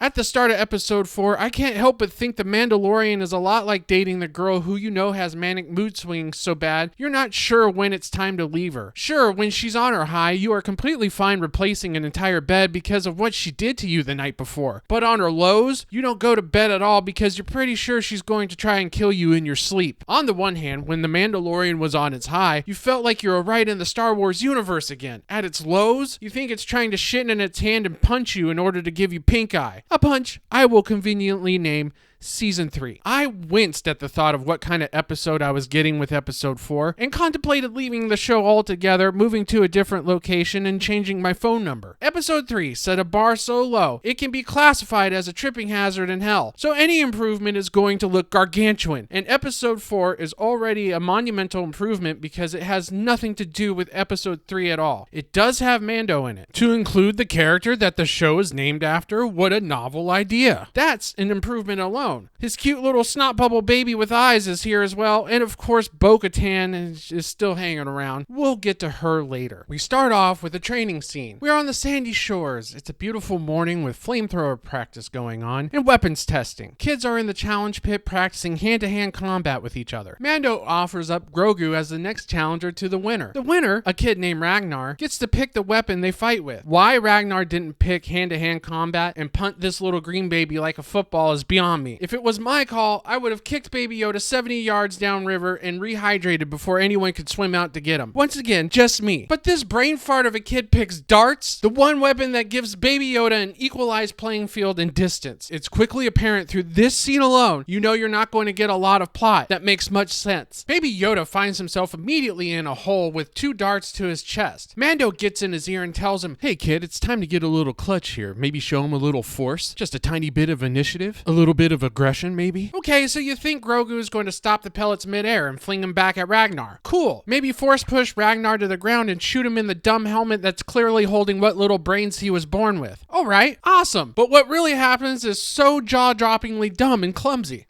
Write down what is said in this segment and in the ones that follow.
At the start of episode 4, I can't help but think the Mandalorian is a lot like dating the girl who you know has manic mood swings so bad you're not sure when it's time to leave her. Sure, when she's on her high, you are completely fine replacing an entire bed because of what she did to you the night before. But on her lows, you don't go to bed at all because you're pretty sure she's going to try and kill you in your sleep. On the one hand, when the Mandalorian was on its high, you felt like you were right in the Star Wars universe again. At its lows, you think it's trying to shit in its hand and punch you in order to give you pink eye. A punch I will conveniently name Season 3. I winced at the thought of what kind of episode I was getting with episode 4 and contemplated leaving the show altogether, moving to a different location, and changing my phone number. Episode 3 set a bar so low it can be classified as a tripping hazard in hell, so any improvement is going to look gargantuan, and episode 4 is already a monumental improvement because it has nothing to do with episode 3 at all. It does have Mando in it. To include the character that the show is named after, what a novel idea. That's an improvement alone. His cute little snot bubble baby with eyes is here as well, and of course Bo Katan is still hanging around. We'll get to her later. We start off with a training scene. We're on the sandy shores. It's a beautiful morning with flamethrower practice going on and weapons testing. Kids are in the challenge pit practicing hand-to-hand combat with each other. Mando offers up Grogu as the next challenger to the winner. The winner, a kid named Ragnar, gets to pick the weapon they fight with. Why Ragnar didn't pick hand-to-hand combat and punt this little green baby like a football is beyond me. If it was my call, I would have kicked Baby Yoda 70 yards downriver and rehydrated before anyone could swim out to get him. Once again, just me. But this brain fart of a kid picks darts, the one weapon that gives Baby Yoda an equalized playing field in distance. It's quickly apparent through this scene alone, you know you're not going to get a lot of plot that makes much sense. Baby Yoda finds himself immediately in a hole with 2 darts to his chest. Mando gets in his ear and tells him, "Hey kid, it's time to get a little clutch here. Maybe show him a little force. Just a tiny bit of initiative. A little bit of aggression, maybe." Okay, so you think Grogu is going to stop the pellets midair and fling them back at Ragnar. Cool. Maybe force push Ragnar to the ground and shoot him in the dumb helmet that's clearly holding what little brains he was born with. Alright, awesome. But what really happens is so jaw-droppingly dumb and clumsy.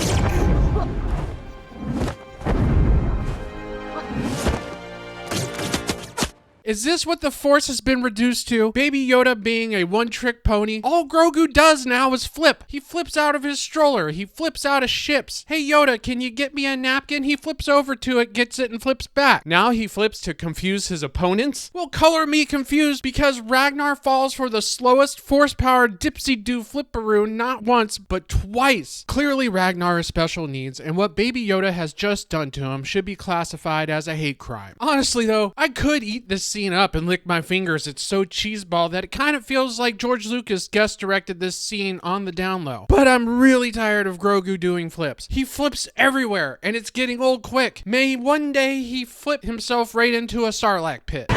Is this what the Force has been reduced to? Baby Yoda being a one-trick pony? All Grogu does now is flip. He flips out of his stroller. He flips out of ships. Hey Yoda, can you get me a napkin? He flips over to it, gets it, and flips back. Now he flips to confuse his opponents? Well, color me confused because Ragnar falls for the slowest Force-powered dipsy-do flipperoo not once, but twice. Clearly Ragnar has special needs, and what Baby Yoda has just done to him should be classified as a hate crime. Honestly though, I could eat this scene up and lick my fingers. It's so cheeseball that it kind of feels like George Lucas guest directed this scene on the down low. But I'm really tired of Grogu doing flips. He flips everywhere and it's getting old quick. May one day he flip himself right into a Sarlacc pit.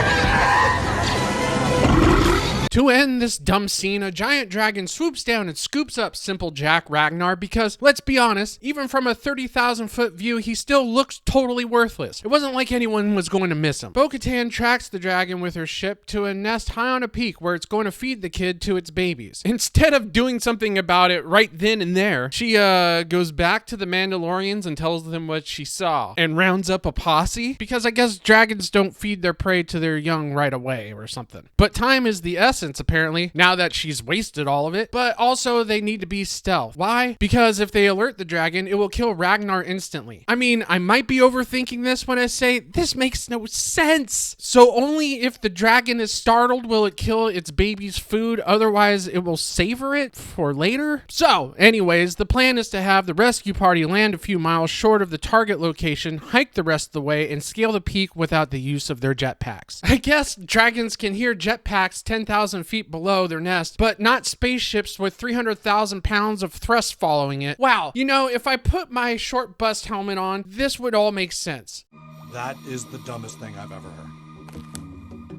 To end this dumb scene, a giant dragon swoops down and scoops up simple Jack Ragnar because, let's be honest, even from a 30,000 foot view, he still looks totally worthless. It wasn't like anyone was going to miss him. Bo Katan tracks the dragon with her ship to a nest high on a peak where it's going to feed the kid to its babies. Instead of doing something about it right then and there, she goes back to the Mandalorians and tells them what she saw and rounds up a posse because I guess dragons don't feed their prey to their young right away or something. But time is the essence apparently, now that she's wasted all of it, but also they need to be stealth. Why? Because if they alert the dragon, it will kill Ragnar instantly. I mean, I might be overthinking this when I say this makes no sense. So only if the dragon is startled will it kill its baby's food, otherwise it will savor it for later? So, anyways, the plan is to have the rescue party land a few miles short of the target location, hike the rest of the way, and scale the peak without the use of their jetpacks. I guess dragons can hear jetpacks 10,000 feet below their nest, but not spaceships with 300,000 pounds of thrust following it. Wow, you know, if I put my short bust helmet on, this would all make sense. That is the dumbest thing I've ever heard.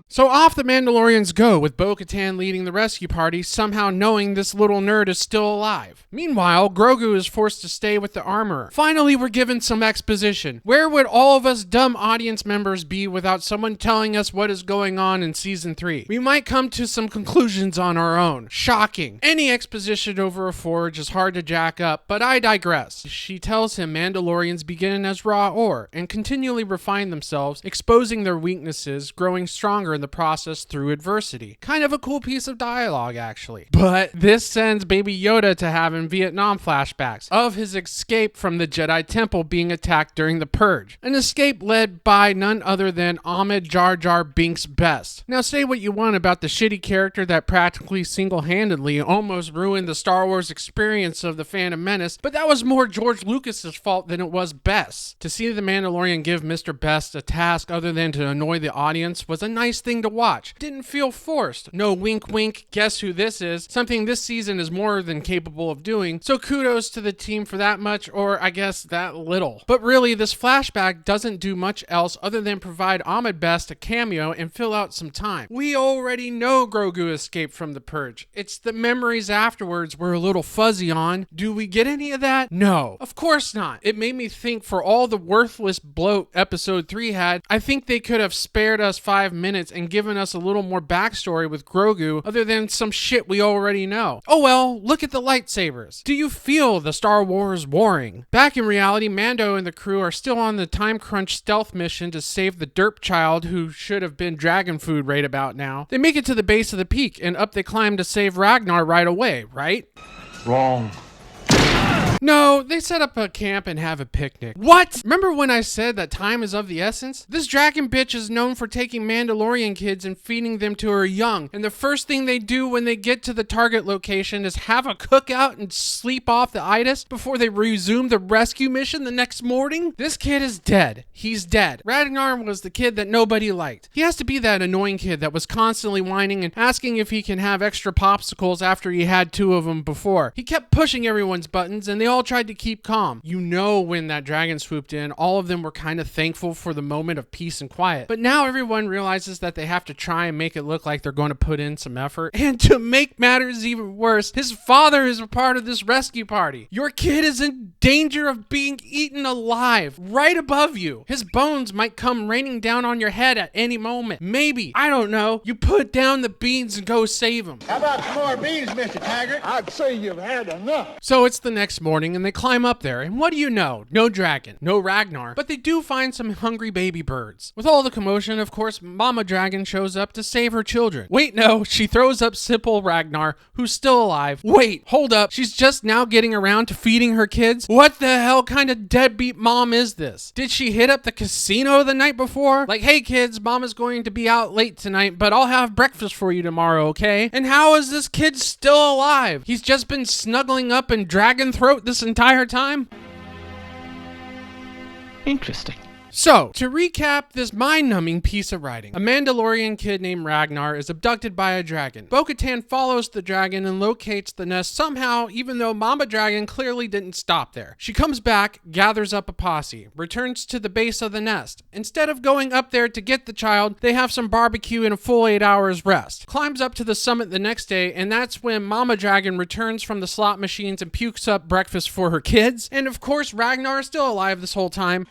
So off the Mandalorians go, with Bo Katan leading the rescue party, somehow knowing this little nerd is still alive. Meanwhile, Grogu is forced to stay with the armorer. Finally, we're given some exposition. Where would all of us dumb audience members be without someone telling us what is going on in Season 3? We might come to some conclusions on our own. Shocking. Any exposition over a forge is hard to jack up, but I digress. She tells him Mandalorians begin as raw ore and continually refine themselves, exposing their weaknesses, growing stronger the process through adversity. Kind of a cool piece of dialogue, actually. But this sends Baby Yoda to having Vietnam flashbacks of his escape from the Jedi Temple being attacked during the Purge. An escape led by none other than Ahmed Jar Jar Binks Best. Now say what you want about the shitty character that practically single-handedly almost ruined the Star Wars experience of The Phantom Menace, but that was more George Lucas's fault than it was Best. To see The Mandalorian give Mr. Best a task other than to annoy the audience was a nice thing to watch. Didn't feel forced. No wink wink, guess who this is, something this season is more than capable of doing, so kudos to the team for that much, or I guess that little. But really, this flashback doesn't do much else other than provide Ahmed Best a cameo and fill out some time. We already know Grogu escaped from the Purge. It's the memories afterwards we're a little fuzzy on. Do we get any of that? No, of course not. It made me think for all the worthless bloat episode 3 had, I think they could have spared us 5 minutes and given us a little more backstory with Grogu other than some shit we already know. Oh well, look at the lightsabers. Do you feel the Star Wars warring? Back in reality, Mando and the crew are still on the time crunch stealth mission to save the derp child who should have been dragon food right about now. They make it to the base of the peak and up they climb to save Ragnar right away, right? Wrong. No, they set up a camp and have a picnic. What? Remember when I said that time is of the essence? This dragon bitch is known for taking Mandalorian kids and feeding them to her young, and the first thing they do when they get to the target location is have a cookout and sleep off the itis before they resume the rescue mission the next morning? This kid is dead. He's dead. Ragnar was the kid that nobody liked. He has to be that annoying kid that was constantly whining and asking if he can have extra popsicles after he had 2 of them before. He kept pushing everyone's buttons and they all tried to keep calm. You know, when that dragon swooped in, all of them were kind of thankful for the moment of peace and quiet. But now everyone realizes that they have to try and make it look like they're going to put in some effort. And to make matters even worse, his father is a part of this rescue party. Your kid is in danger of being eaten alive right above you. His bones might come raining down on your head at any moment. Maybe, I don't know, you put down the beans and go save him. How about some more beans, Mr. Taggart? I'd say you've had enough. So it's the next morning and they climb up there, and what do you know? No dragon, no Ragnar, but they do find some hungry baby birds. With all the commotion, of course, Mama Dragon shows up to save her children. Wait, no, she throws up simple Ragnar, who's still alive. Wait, hold up, she's just now getting around to feeding her kids? What the hell kind of deadbeat mom is this? Did she hit up the casino the night before? Like, hey kids, Mama's going to be out late tonight, but I'll have breakfast for you tomorrow, okay? And how is this kid still alive? He's just been snuggling up in dragon throat this entire time? Interesting. So, to recap this mind-numbing piece of writing, a Mandalorian kid named Ragnar is abducted by a dragon. Bo Katan follows the dragon and locates the nest somehow, even though Mama Dragon clearly didn't stop there. She comes back, gathers up a posse, returns to the base of the nest. Instead of going up there to get the child, they have some barbecue and a full 8 hours rest. Climbs up to the summit the next day, and that's when Mama Dragon returns from the slot machines and pukes up breakfast for her kids. And of course, Ragnar is still alive this whole time.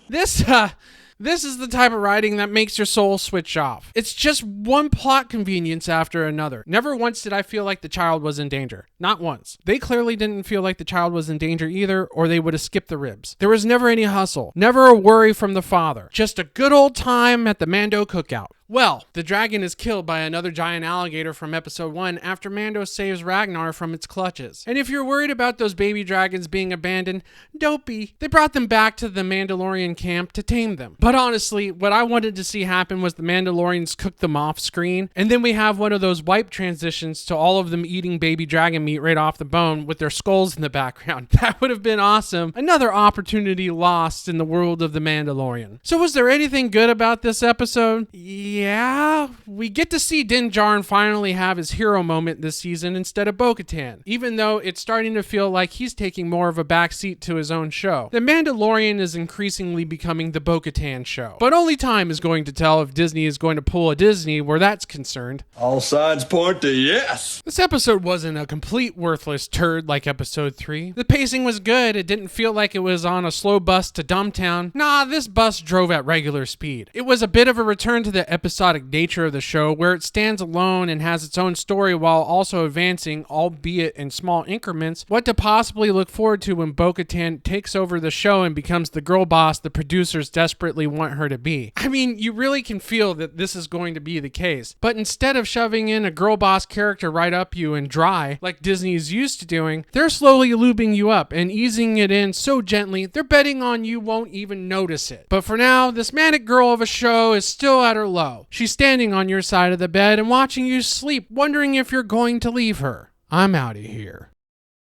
This is the type of writing that makes your soul switch off. It's just one plot convenience after another. Never once did I feel like the child was in danger. Not once. They clearly didn't feel like the child was in danger either, or they would have skipped the ribs. There was never any hustle. Never a worry from the father. Just a good old time at the Mando cookout. Well, the dragon is killed by another giant alligator from episode 1 after Mando saves Ragnar from its clutches. And if you're worried about those baby dragons being abandoned, don't be. They brought them back to the Mandalorian camp to tame them. But honestly, what I wanted to see happen was the Mandalorians cook them off screen, and then we have one of those wipe transitions to all of them eating baby dragon meat right off the bone with their skulls in the background. That would have been awesome. Another opportunity lost in the world of the Mandalorian. So was there anything good about this episode? Yeah, we get to see Din Djarin finally have his hero moment this season instead of Bo Katan, even though it's starting to feel like he's taking more of a backseat to his own show. The Mandalorian is increasingly becoming the Bo Katan show, but only time is going to tell if Disney is going to pull a Disney where that's concerned. All signs point to yes. This episode wasn't a complete worthless turd like episode 3. The pacing was good. It didn't feel like it was on a slow bus to Dumbtown. Nah, this bus drove at regular speed. It was a bit of a return to the episode episodic nature of the show, where it stands alone and has its own story while also advancing, albeit in small increments, what to possibly look forward to when Bo Katan takes over the show and becomes the girl boss the producers desperately want her to be. I mean, you really can feel that this is going to be the case. But instead of shoving in a girl boss character right up you and dry, like Disney's used to doing, they're slowly lubing you up and easing it in so gently, they're betting on you won't even notice it. But for now, this manic girl of a show is still at her low. She's standing on your side of the bed and watching you sleep, wondering if you're going to leave her. I'm out of here.